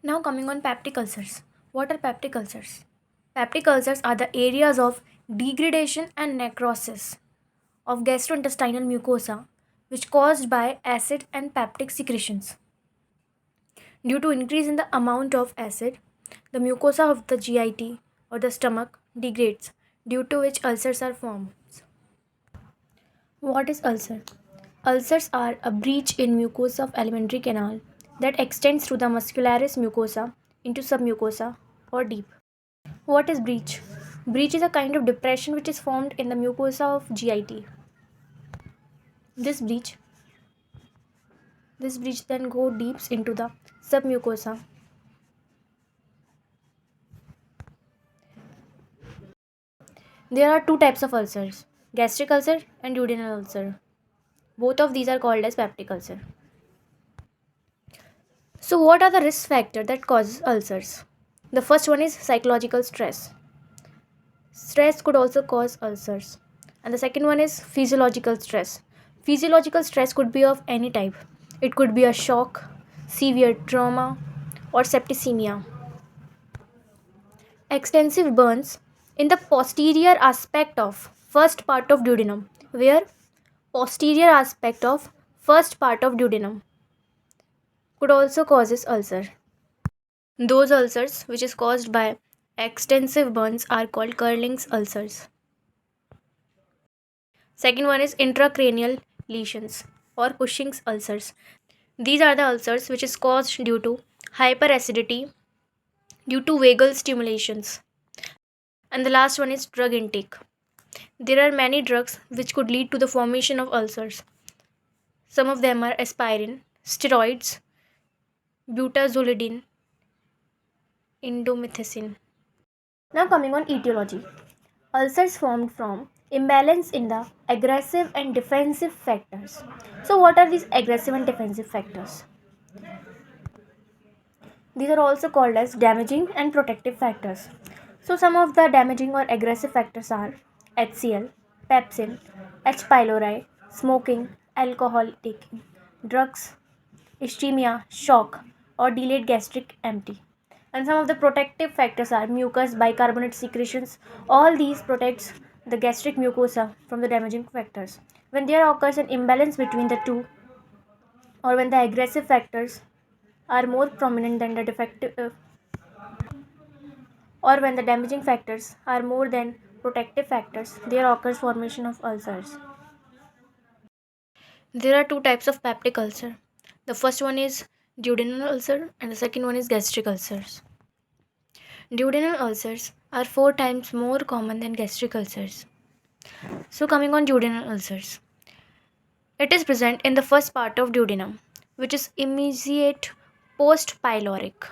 Now coming on peptic ulcers. What are peptic ulcers? Peptic ulcers are the areas of degradation and necrosis of gastrointestinal mucosa which caused by acid and peptic secretions. Due to increase in the amount of acid, the mucosa of the GIT or the stomach degrades, due to which ulcers are formed. What is ulcer? Ulcers are a breach in mucosa of alimentary canal that extends through the muscularis mucosa into submucosa or deep. What is breach? Breach is a kind of depression which is formed in the mucosa of GIT. This breach then go deep into the submucosa. There are two types of ulcers, gastric ulcer and duodenal ulcer. Both of these are called as peptic ulcer. So what are the risk factors that causes ulcers? The first one is psychological stress. Stress could also cause ulcers. And the second one is physiological stress. Physiological stress could be of any type. It could be a shock, severe trauma, or septicemia. Extensive burns in the posterior aspect of first part of duodenum. Where? Posterior aspect of first part of duodenum could also causes ulcer. Those ulcers which is caused by extensive burns are called Curling's ulcers. Second one is intracranial lesions or Cushing's ulcers. These are the ulcers which is caused due to hyperacidity due to vagal stimulations. And the last one is drug intake. There are many drugs which could lead to the formation of ulcers. Some of them are aspirin, steroids, butazolidine, indomethacin. Now coming on etiology. Ulcers formed from imbalance in the aggressive and defensive factors. So what are these aggressive and defensive factors? These are also called as damaging and protective factors. So some of the damaging or aggressive factors are HCl, pepsin, H. pylori, smoking, alcohol taking, drugs, ischemia, shock, or delayed gastric empty. And some of the protective factors are mucus, bicarbonate secretions. All these protects the gastric mucosa from the damaging factors. When there occurs an imbalance between the two, or when the aggressive factors are more prominent than the defective, or when the damaging factors are more than protective factors, there occurs formation of ulcers. There are two types of peptic ulcer. The first one is duodenal ulcer and the second one is gastric ulcers. Duodenal ulcers are 4 times more common than gastric ulcers. So coming on duodenal ulcers. It is present in the first part of duodenum, which is immediate post-pyloric.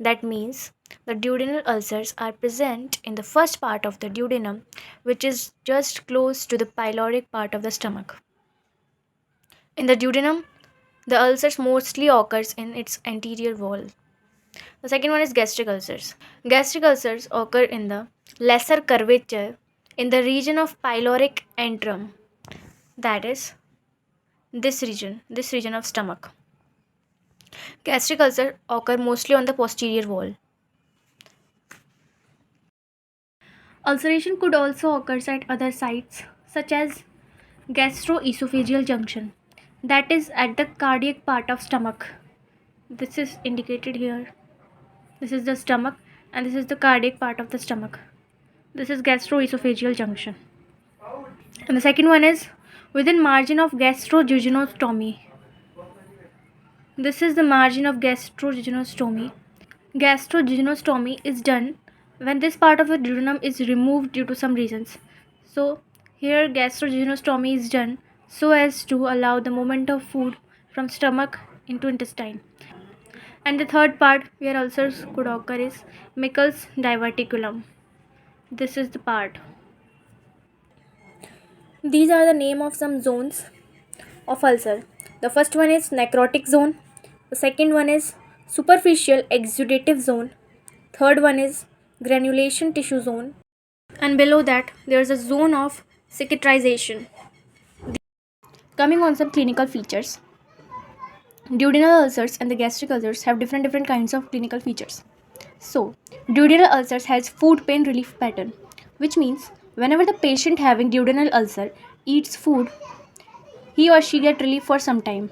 That means the duodenal ulcers are present in the first part of the duodenum, which is just close to the pyloric part of the stomach. In the duodenum, the ulcers mostly occurs in its anterior wall. The second one is gastric ulcers. Gastric ulcers occur in the lesser curvature in the region of pyloric antrum, that is this region of stomach. Gastric ulcers occur mostly on the posterior wall. Ulceration could also occur at other sites such as gastroesophageal junction, that is at the cardiac part of stomach. This is indicated here. This is the stomach and this is the cardiac part of the stomach. This is gastroesophageal junction. And the second one is within margin of gastrojejunostomy. This is the margin of gastrojejunostomy. Gastrojejunostomy is done when this part of the duodenum is removed due to some reasons. So here gastrojejunostomy is done so as to allow the movement of food from stomach into intestine. And the third part where ulcers could occur is Meckel's diverticulum. This is the part. These are the name of some zones of ulcer. The first one is necrotic zone. The second one is superficial exudative zone. Third one is granulation tissue zone. And below that there is a zone of cicatrization. Coming on some clinical features. Duodenal ulcers and the gastric ulcers have different kinds of clinical features. So, duodenal ulcers has food pain relief pattern, which means whenever the patient having duodenal ulcer eats food, he or she get relief for some time.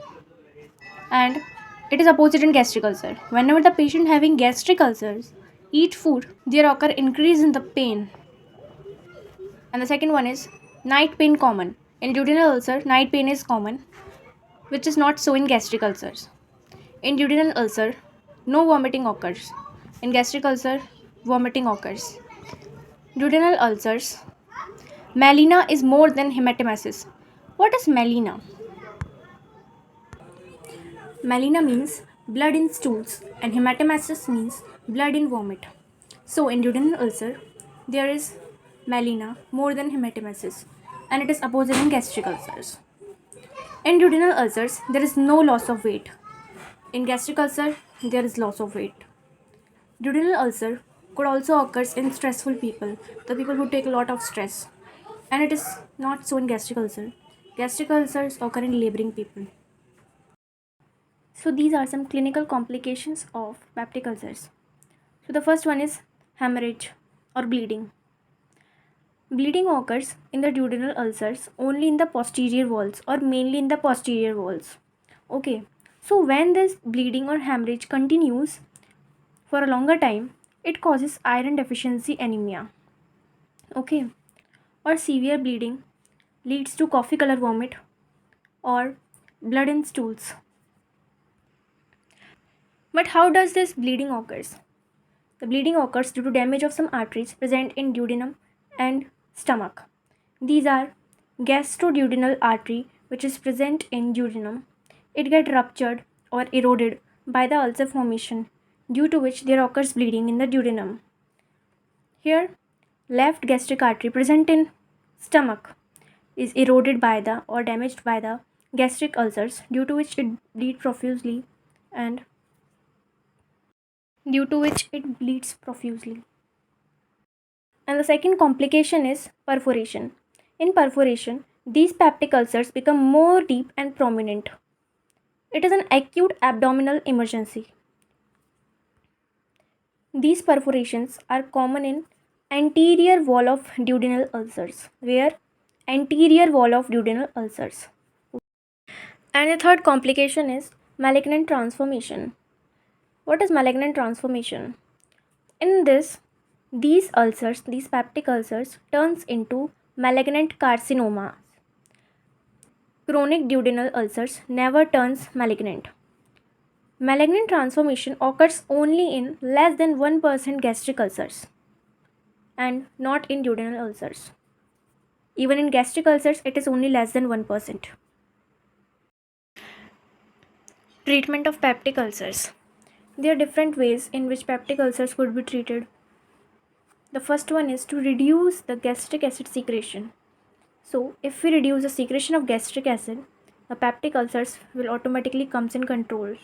And it is opposite in gastric ulcer. Whenever the patient having gastric ulcers eat food, there occur increase in the pain. And the second one is night pain common. In duodenal ulcer, night pain is common, which is not so in gastric ulcers. In duodenal ulcer, no vomiting occurs. In gastric ulcer, vomiting occurs. Duodenal ulcers. Melena is more than hematemesis. What is melena? Melena means blood in stools and hematemesis means blood in vomit. So in duodenal ulcer, there is melena more than hematemesis and it is opposite in gastric ulcers. In duodenal ulcers, there is no loss of weight. In gastric ulcer, there is loss of weight. Duodenal ulcer could also occur in stressful people, the people who take a lot of stress. And it is not so in gastric ulcer. Gastric ulcers occur in laboring people. So these are some clinical complications of peptic ulcers. So the first one is hemorrhage or bleeding. Bleeding occurs in the duodenal ulcers only in the posterior walls or mainly in the posterior walls. Okay, so when this bleeding or hemorrhage continues for a longer time, it causes iron deficiency anemia. Okay, or severe bleeding leads to coffee color vomit or blood in stools. But how does this bleeding occurs? The bleeding occurs due to damage of some arteries present in duodenum and stomach. These are gastroduodenal artery which is present in duodenum. It gets ruptured or eroded by the ulcer formation due to which there occurs bleeding in the duodenum. Here, left gastric artery present in stomach is eroded by the or damaged by the gastric ulcers due to which it bleeds profusely and due to which it bleeds profusely. And the second complication is perforation. In perforation, these peptic ulcers become more deep and prominent. It is an acute abdominal emergency. These perforations are common in anterior wall of duodenal ulcers. Where? Anterior wall of duodenal ulcers. And the third complication is malignant transformation. What is malignant transformation? In this, these ulcers, these peptic ulcers, turns into malignant carcinoma. Chronic duodenal ulcers never turns malignant. Malignant transformation occurs only in less than 1% gastric ulcers and not in duodenal ulcers. Even in gastric ulcers, it is only less than 1%. Treatment of peptic ulcers. There are different ways in which peptic ulcers could be treated. The first one is to reduce the gastric acid secretion. So, if we reduce the secretion of gastric acid, the peptic ulcers will automatically comes in control.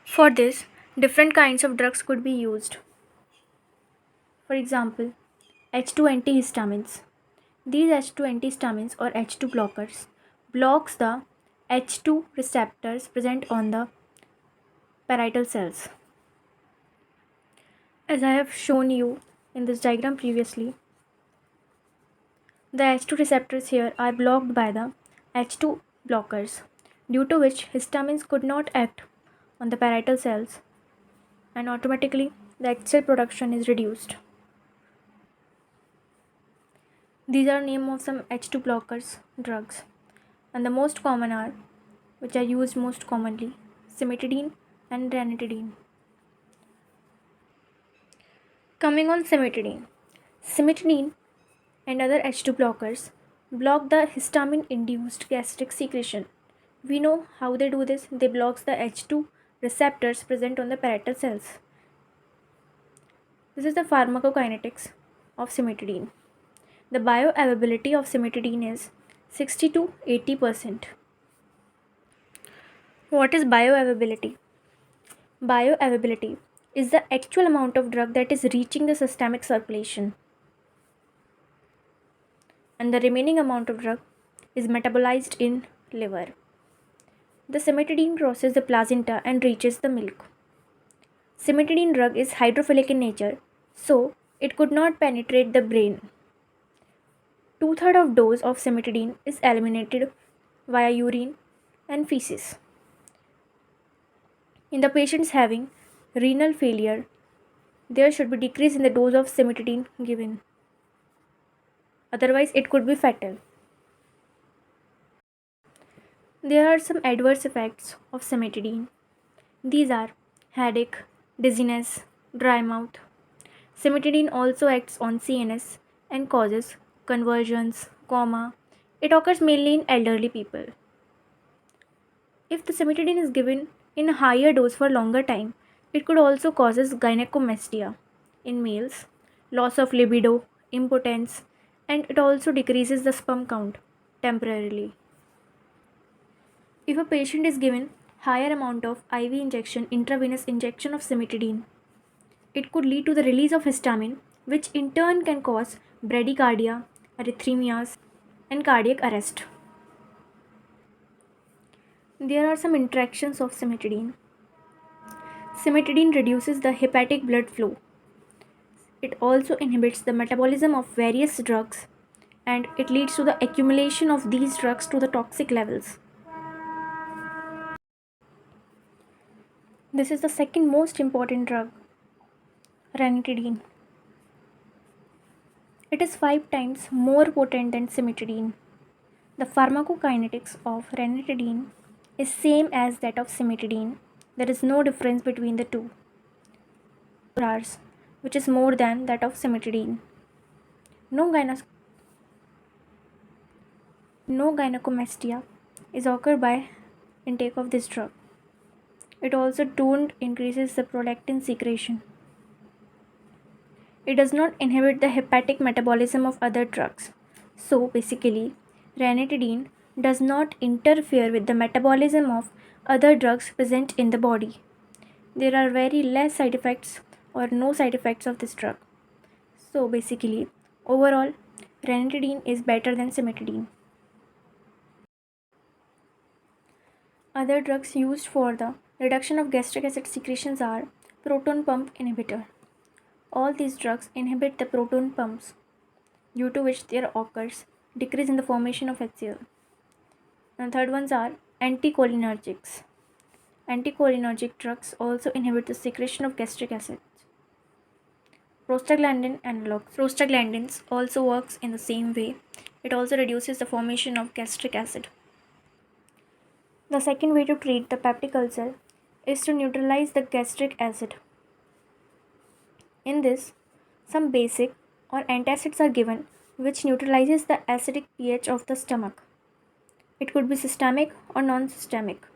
For this, different kinds of drugs could be used. For example, H2 antihistamines. These H2 antihistamines or H2 blockers blocks the H2 receptors present on the parietal cells. As I have shown you in this diagram previously, the H2 receptors here are blocked by the H2 blockers, due to which histamines could not act on the parietal cells and automatically the H cell production is reduced. These are name of some H2 blockers drugs, and the most common are, which are used most commonly, cimetidine and ranitidine. Coming on cimetidine. Cimetidine and other H2 blockers block the histamine induced gastric secretion. We know how they do this. They block the H2 receptors present on the parietal cells. This is the pharmacokinetics of cimetidine. The bioavailability of cimetidine is 60 to 80%. What is bioavailability? Bioavailability is the actual amount of drug that is reaching the systemic circulation, and the remaining amount of drug is metabolized in liver. The cimetidine crosses the placenta and reaches the milk. Cimetidine drug is hydrophilic in nature, so it could not penetrate the brain. Two-thirds of dose of cimetidine is eliminated via urine and feces. In the patients having renal failure, there should be decrease in the dose of cimetidine given. Otherwise, it could be fatal. There are some adverse effects of cimetidine. These are headache, dizziness, dry mouth. Cimetidine also acts on CNS and causes convulsions, coma. It occurs mainly in elderly people. If the cimetidine is given in a higher dose for longer time, it could also causes gynecomastia in males, loss of libido, impotence, and it also decreases the sperm count temporarily. If a patient is given higher amount of IV injection, intravenous injection of cimetidine, it could lead to the release of histamine, which in turn can cause bradycardia, arrhythmias, and cardiac arrest. There are some interactions of cimetidine. Cimetidine reduces the hepatic blood flow. It also inhibits the metabolism of various drugs and it leads to the accumulation of these drugs to the toxic levels. This is the second most important drug, ranitidine. It is 5 times more potent than cimetidine. The pharmacokinetics of ranitidine is same as that of cimetidine. There is no difference between the two. Hours, which is more than that of cimetidine. No, no gynecomastia is occurred by intake of this drug. It also don't increases the prolactin secretion. It does not inhibit the hepatic metabolism of other drugs. So basically, ranitidine does not interfere with the metabolism of other drugs present in the body. There are very less side effects or no side effects of this drug. So basically, overall, ranitidine is better than cimetidine. Other drugs used for the reduction of gastric acid secretions are proton pump inhibitor. All these drugs inhibit the proton pumps, due to which there occurs decrease in the formation of HCl. And third ones are anticholinergics. Anticholinergic drugs also inhibit the secretion of gastric acid. Prostaglandin analogs. Prostaglandins also works in the same way. It also reduces the formation of gastric acid. The second way to treat the peptic ulcer is to neutralize the gastric acid. In this, some basic or antacids are given which neutralizes the acidic pH of the stomach. It could be systemic or non-systemic.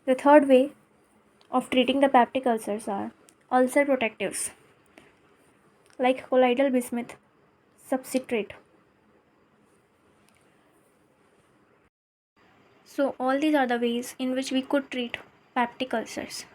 The third way of treating the peptic ulcers are ulcer protectives like colloidal bismuth substrate. So all these are the ways in which we could treat peptic ulcers.